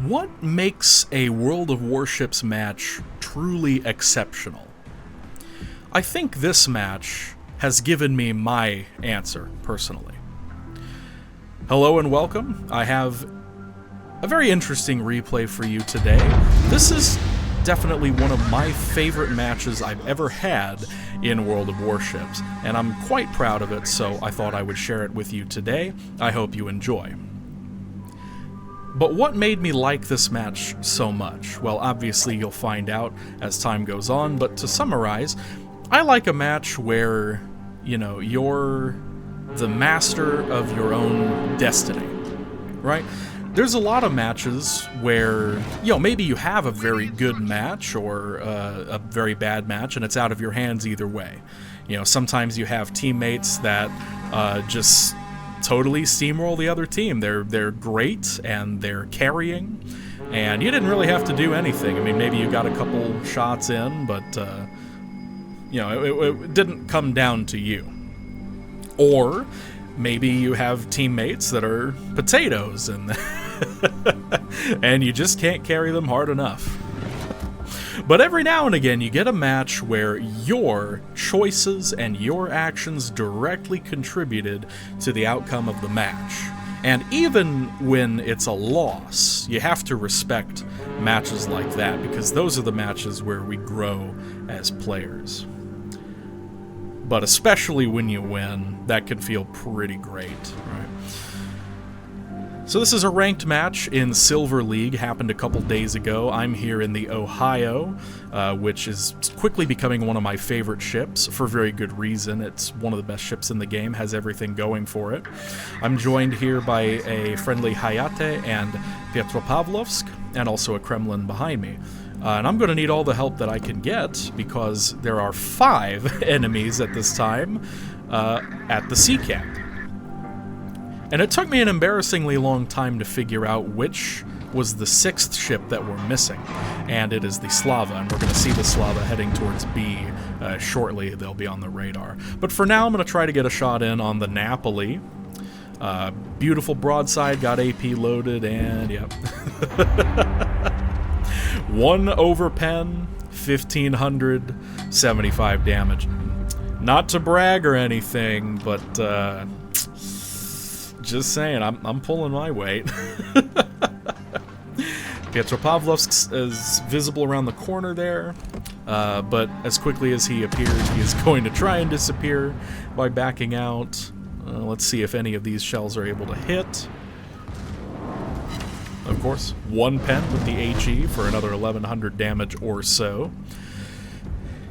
What makes a World of Warships match truly exceptional? I think this match has given me my answer, personally. Hello and welcome. I have a very interesting replay for you today. This is definitely one of my favorite matches I've ever had in World of Warships, and I'm quite proud of it, so I thought I would share it with you today. I hope you enjoy. But what made me like this match so much? Well, obviously you'll find out as time goes on, but to summarize, I like a match where, you're the master of your own destiny, right? There's a lot of matches where, maybe you have a very good match or a very bad match, and it's out of your hands either way. Sometimes you have teammates that just totally steamroll the other team. They're great and they're carrying, and you didn't really have to do anything. I mean, maybe you got a couple shots in, but it didn't come down to you. Or maybe you have teammates that are potatoes and and you just can't carry them hard enough. But every now and again, you get a match where your choices and your actions directly contributed to the outcome of the match. And even when it's a loss, you have to respect matches like that, because those are the matches where we grow as players. But especially when you win, that can feel pretty great, right? So this is a ranked match in Silver League, happened a couple days ago. I'm here in the Ohio, which is quickly becoming one of my favorite ships, for very good reason. It's one of the best ships in the game, has everything going for it. I'm joined here by a friendly Hayate and Petropavlovsk, and also a Kremlin behind me. And I'm going to need all the help that I can get, because there are 5 enemies at this time at the sea cap. And it took me an embarrassingly long time to figure out which was the 6th ship that we're missing. And it is the Slava, and we're going to see the Slava heading towards B shortly. They'll be on the radar. But for now, I'm going to try to get a shot in on the Napoli. Beautiful broadside, got AP loaded, and yep. 1 overpen, 1,575 damage. Not to brag or anything, but just saying, I'm pulling my weight. Petropavlovsk is visible around the corner there, but as quickly as he appears, he is going to try and disappear by backing out. Let's see if any of these shells are able to hit. Of course, 1 pen with the HE for another 1,100 damage or so.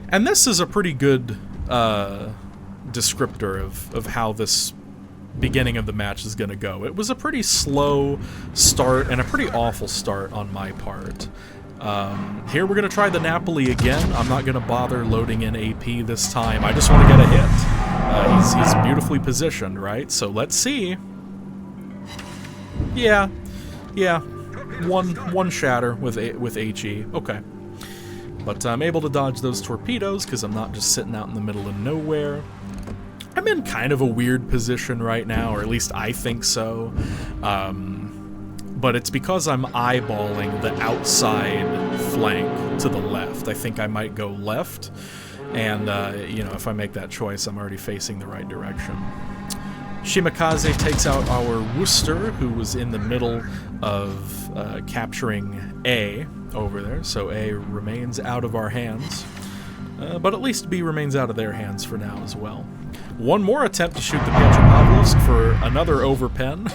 And this is a pretty good descriptor of how this beginning of the match is going to go. It was a pretty slow start and a pretty awful start on my part. Here we're going to try the Napoli again. I'm not going to bother loading in AP this time. I just want to get a hit. He's beautifully positioned, right? So let's see. Yeah, one shatter with HE. Okay. But I'm able to dodge those torpedoes because I'm not just sitting out in the middle of nowhere. I'm in kind of a weird position right now, or at least I think so. But it's because I'm eyeballing the outside flank to the left. I think I might go left, and if I make that choice, I'm already facing the right direction. Shimakaze takes out our Worcester, who was in the middle of capturing A over there, so A remains out of our hands. But at least B remains out of their hands for now as well. One more attempt to shoot the Petropavlovsk for another overpen.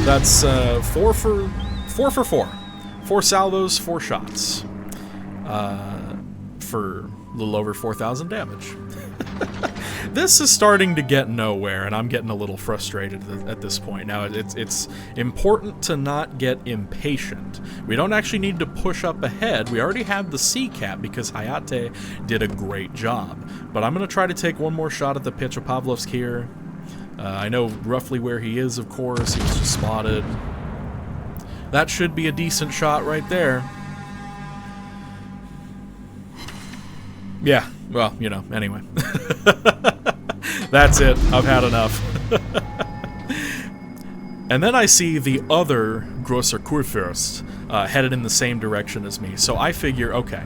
That's 4 for 4. 4 salvos, 4 shots. For a little over 4,000 damage. This is starting to get nowhere, and I'm getting a little frustrated at this point. Now, it's important to not get impatient. We don't actually need to push up ahead. We already have the C cap because Hayate did a great job. But I'm going to try to take one more shot at the Petropavlovsk here. I know roughly where he is, of course. He was just spotted. That should be a decent shot right there. Yeah, well, anyway. That's it. I've had enough. And then I see the other Grosser Kurfürst headed in the same direction as me. So I figure, okay,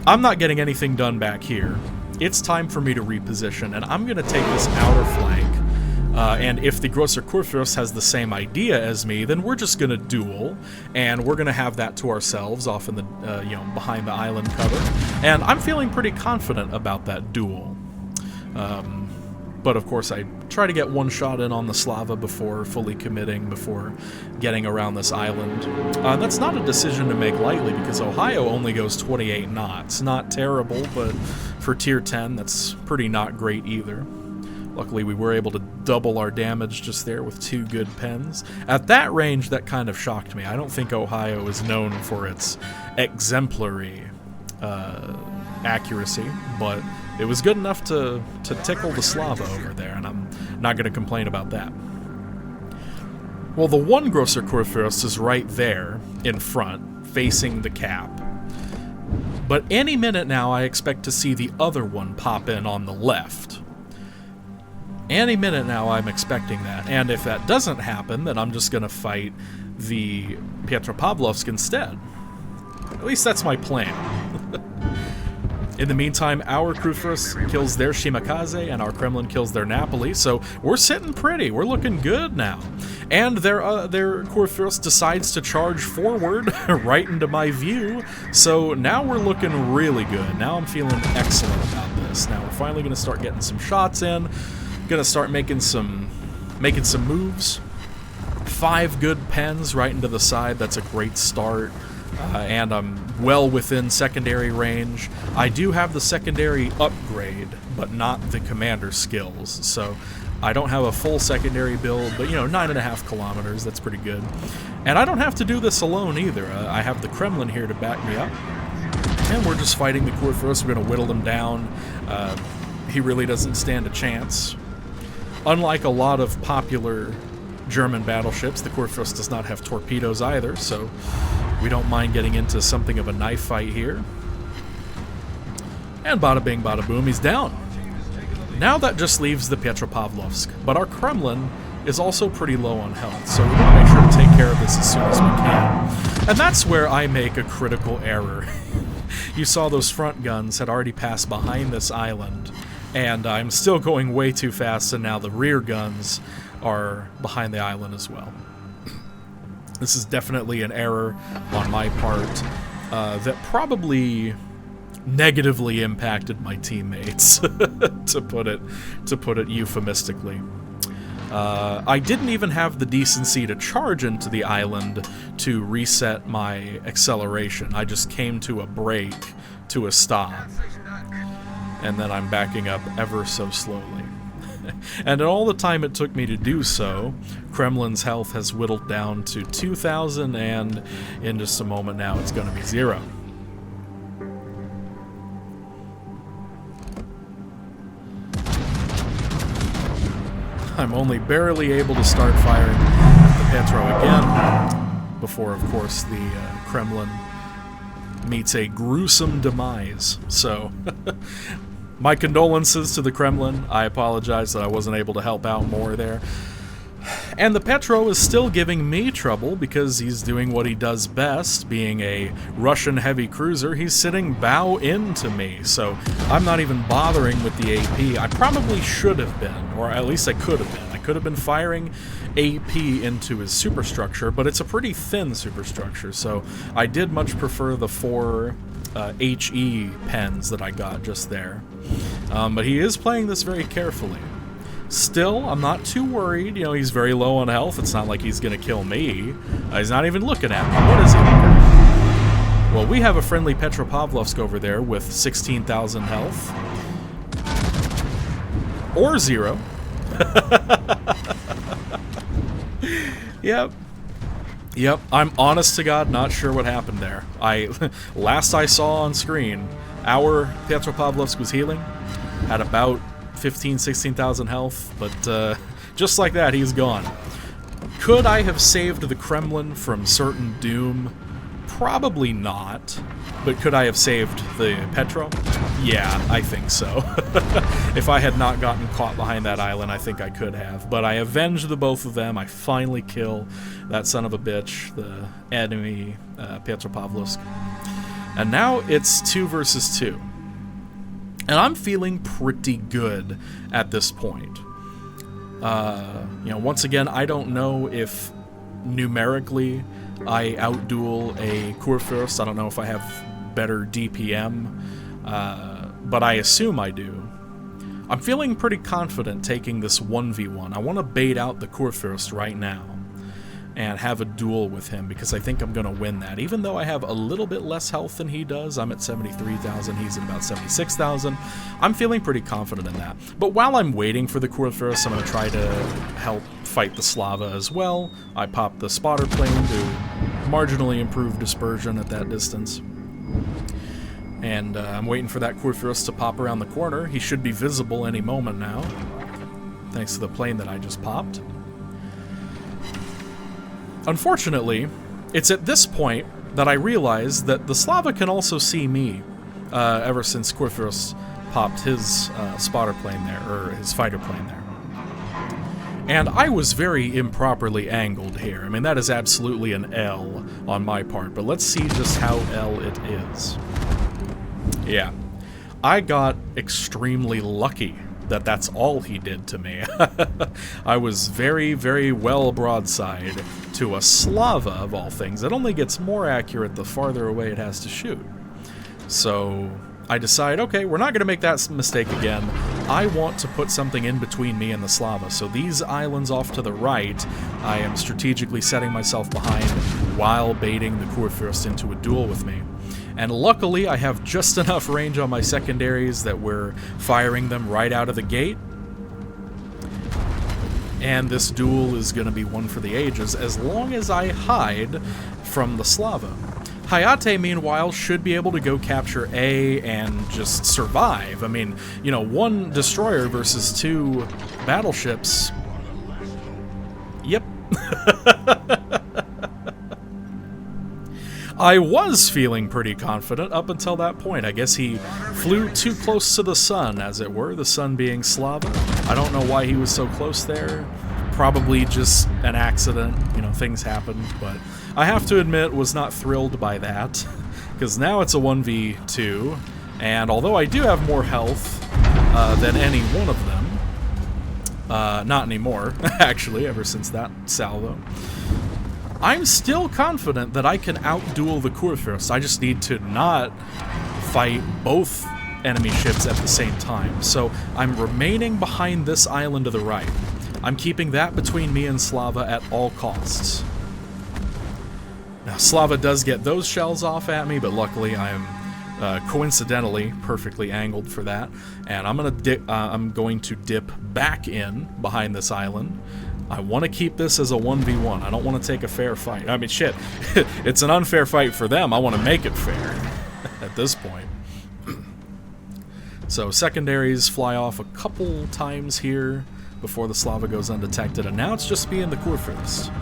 I'm not getting anything done back here. It's time for me to reposition, and I'm going to take this outer flank. And if the Grosser Kurfürst has the same idea as me, then we're just going to duel, and we're going to have that to ourselves off in the, behind the island cover. And I'm feeling pretty confident about that duel. But of course, I try to get one shot in on the Slava before fully committing, before getting around this island. That's not a decision to make lightly, because Ohio only goes 28 knots. Not terrible, but for Tier 10, that's pretty not great either. Luckily, we were able to double our damage just there with 2 good pens. At that range, that kind of shocked me. I don't think Ohio is known for its exemplary accuracy, but it was good enough to tickle the Slava over there, and I'm not going to complain about that. Well, the one Grosser Kurfürst is right there in front, facing the cap. But any minute now, I expect to see the other one pop in on the left. Any minute now, I'm expecting that. And if that doesn't happen, then I'm just going to fight the Petropavlovsk instead. At least that's my plan. In the meantime, our Kurfürst kills their Shimakaze, and our Kremlin kills their Napoli, so we're sitting pretty. We're looking good now. And their Kurfürst decides to charge forward right into my view, so now we're looking really good. Now I'm feeling excellent about this. Now we're finally going to start getting some shots in, going to start making some moves. 5 good pens right into the side. That's a great start. And I'm well within secondary range. I do have the secondary upgrade, but not the commander skills. So I don't have a full secondary build, but 9.5 kilometers, that's pretty good. And I don't have to do this alone either. I have the Kremlin here to back me up. And we're just fighting the Kurfürst. We're going to whittle him down. He really doesn't stand a chance. Unlike a lot of popular German battleships, the Kurfürst does not have torpedoes either, so we don't mind getting into something of a knife fight here. And bada bing, bada boom, he's down. Now that just leaves the Petropavlovsk, but our Kremlin is also pretty low on health, so we're going to make sure to take care of this as soon as we can. And that's where I make a critical error. You saw those front guns had already passed behind this island, and I'm still going way too fast, and now the rear guns are behind the island as well. This is definitely an error on my part that probably negatively impacted my teammates, to put it euphemistically. I didn't even have the decency to charge into the island to reset my acceleration. I just came to a break, to a stop, and then I'm backing up ever so slowly. And in all the time it took me to do so, Kremlin's health has whittled down to 2,000, and in just a moment now it's going to be 0. I'm only barely able to start firing at the Petro again, before, of course, the Kremlin meets a gruesome demise. So, my condolences to the Kremlin. I apologize that I wasn't able to help out more there. And the Petro is still giving me trouble because he's doing what he does best, being a Russian heavy cruiser. He's sitting bow into me, so I'm not even bothering with the AP. I probably should have been, or at least I could have been. I could have been firing AP into his superstructure, but it's a pretty thin superstructure, so I did much prefer the 4 HE pens that I got just there. But he is playing this very carefully. Still, I'm not too worried. He's very low on health. It's not like he's going to kill me. He's not even looking at me. What is he looking at? Well, we have a friendly Petropavlovsk over there with 16,000 health. Or 0. Yep, I'm honest to God not sure what happened there. Last I saw on screen, our Petropavlovsk was healing, had about 16,000 health, but just like that, he's gone. Could I have saved the Kremlin from certain doom? Probably not. But could I have saved the Petro? Yeah, I think so. If I had not gotten caught behind that island, I think I could have. But I avenged the both of them. I finally kill that son of a bitch, the enemy, Petropavlovsk. And now it's 2 versus 2. And I'm feeling pretty good at this point. Once again, I don't know if numerically I outduel a Kurfürst. I don't know if I have better DPM, but I assume I do. I'm feeling pretty confident taking this 1v1. I want to bait out the Kurfürst right now and have a duel with him, because I think I'm going to win that. Even though I have a little bit less health than he does, I'm at 73,000, he's at about 76,000, I'm feeling pretty confident in that. But while I'm waiting for the Kurfürst, I'm going to try to help fight the Slava as well. I pop the spotter plane to marginally improve dispersion at that distance. And I'm waiting for that Kurfürst to pop around the corner. He should be visible any moment now, thanks to the plane that I just popped. Unfortunately, it's at this point that I realize that the Slava can also see me, ever since Kurfürst popped his spotter plane there, or his fighter plane there. And I was very improperly angled here. I mean, that is absolutely an L on my part, but let's see just how L it is. Yeah, I got extremely lucky that that's all he did to me. I was very, very well broadside to a Slava, of all things. It only gets more accurate the farther away it has to shoot. So I decide, okay, we're not going to make that mistake again. I want to put something in between me and the Slava. So these islands off to the right, I am strategically setting myself behind while baiting the Kurfürst into a duel with me. And luckily, I have just enough range on my secondaries that we're firing them right out of the gate. And this duel is going to be one for the ages, as long as I hide from the Slava. Hayate, meanwhile, should be able to go capture A and just survive. I mean, you know, 1 destroyer versus 2 battleships. Yep. I was feeling pretty confident up until that point. I guess he flew too close to the sun, as it were, the sun being Slava. I don't know why he was so close there. Probably just an accident, you know, things happen. But I have to admit, was not thrilled by that, because now it's a 1v2, and although I do have more health than any one of them, not anymore, actually, ever since that salvo, I'm still confident that I can outduel the Kurfürst. I just need to not fight both enemy ships at the same time. So I'm remaining behind this island to the right. I'm keeping that between me and Slava at all costs. Now, Slava does get those shells off at me, but luckily I am coincidentally perfectly angled for that. And I'm going to dip back in behind this island. I want to keep this as a 1v1. I don't want to take a fair fight. I mean, shit, it's an unfair fight for them. I want to make it fair at this point. So secondaries fly off a couple times here before the Slava goes undetected, and now it's just me and the Kurfürst.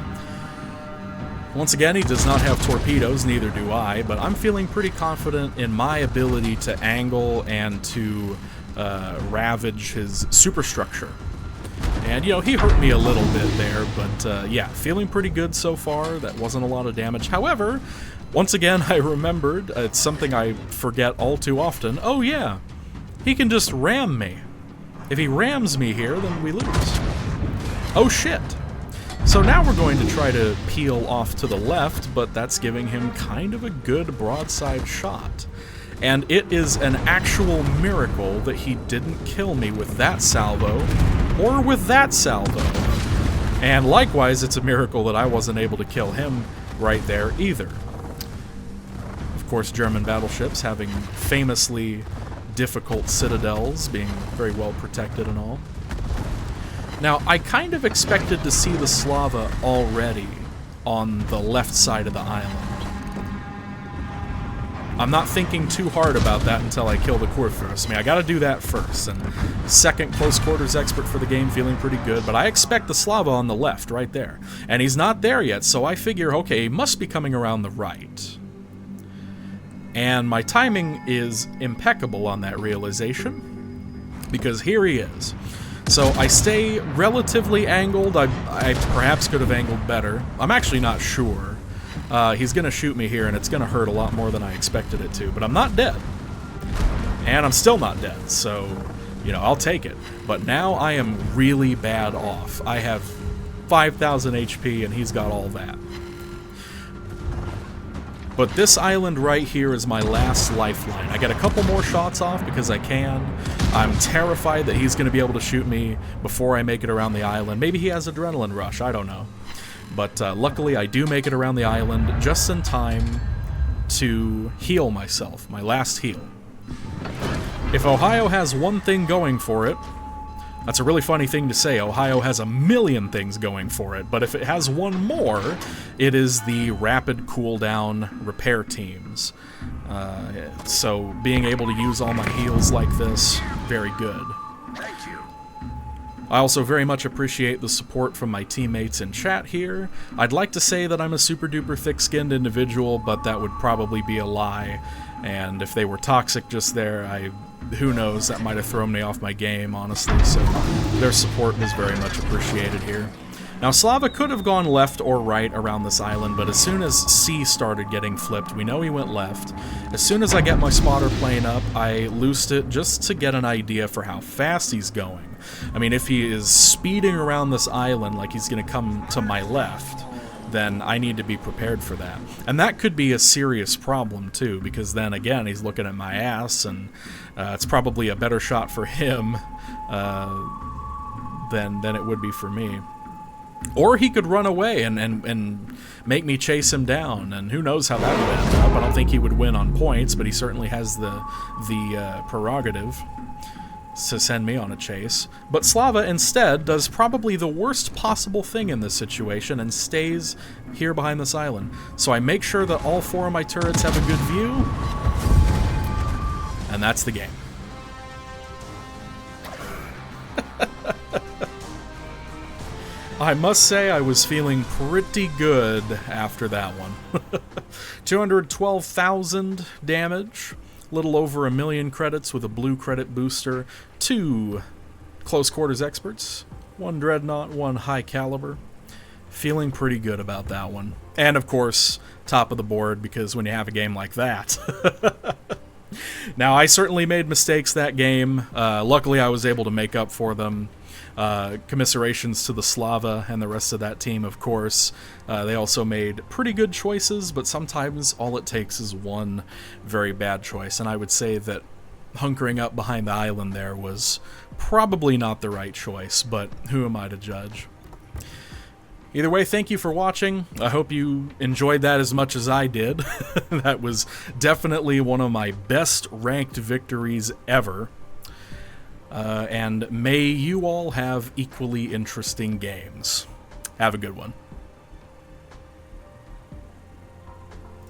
Once again, he does not have torpedoes, neither do I, but I'm feeling pretty confident in my ability to angle and to ravage his superstructure. And, you know, he hurt me a little bit there, but yeah, feeling pretty good so far. That wasn't a lot of damage. However, once again, I remembered, it's something I forget all too often. Oh yeah, he can just ram me. If he rams me here, then we lose. Oh shit. So now we're going to try to peel off to the left, but that's giving him kind of a good broadside shot. And it is an actual miracle that he didn't kill me with that salvo, or with that salvo. And likewise, it's a miracle that I wasn't able to kill him right there either. Of course, German battleships having famously difficult citadels, being very well protected and all. Now, I kind of expected to see the Slava already on the left side of the island. I'm not thinking too hard about that until I kill the Kurfürst. I mean, I gotta do that first, and second close quarters expert for the game, feeling pretty good, but I expect the Slava on the left, right there. And he's not there yet, so I figure, okay, he must be coming around the right. And my timing is impeccable on that realization, because here he is. So I stay relatively angled. I perhaps could have angled better. I'm actually not sure. He's going to shoot me here, and it's going to hurt a lot more than I expected it to. But I'm not dead. And I'm still not dead, so, you know, I'll take it. But now I am really bad off. I have 5,000 HP, and he's got all that. But this island right here is my last lifeline. I get a couple more shots off because I can. I'm terrified that he's going to be able to shoot me before I make it around the island. Maybe he has adrenaline rush, I don't know. But luckily I do make it around the island just in time to heal myself, my last heal. If Ohio has one thing going for it, that's a really funny thing to say. Ohio has a million things going for it, but if it has one more, it is the rapid cooldown repair teams. So being able to use all my heals like this, very good. Thank you. I also very much appreciate the support from my teammates in chat here. I'd like to say that I'm a super duper thick-skinned individual, but that would probably be a lie. And if they were toxic just there, who knows, that might have thrown me off my game, honestly, so their support was very much appreciated here. Now, Slava could have gone left or right around this island, but as soon as C started getting flipped, we know he went left. As soon as I get my spotter plane up, I loosed it just to get an idea for how fast he's going. I mean, if he is speeding around this island like he's going to come to my left, then I need to be prepared for that. And that could be a serious problem, too, because then, again, he's looking at my ass, and it's probably a better shot for him than it would be for me. Or he could run away and make me chase him down, and who knows how that would end up. I don't think he would win on points, but he certainly has the prerogative to send me on a chase. But Slava instead does probably the worst possible thing in this situation and stays here behind this island. So I make sure that all 4 of my turrets have a good view, and that's the game. I must say I was feeling pretty good after that one. 212,000 damage. Little over 1 million credits with a blue credit booster, 2 close quarters experts, 1 dreadnought, 1 high caliber. Feeling pretty good about that one. And of course, top of the board, because when you have a game like that. Now, I certainly made mistakes that game. Luckily, I was able to make up for them. Commiserations to the Slava and the rest of that team, of course. They also made pretty good choices, but sometimes all it takes is one very bad choice, and I would say that hunkering up behind the island there was probably not the right choice, but who am I to judge? Either way, thank you for watching. I hope you enjoyed that as much as I did. That was definitely one of my best ranked victories ever. And may you all have equally interesting games. Have a good one.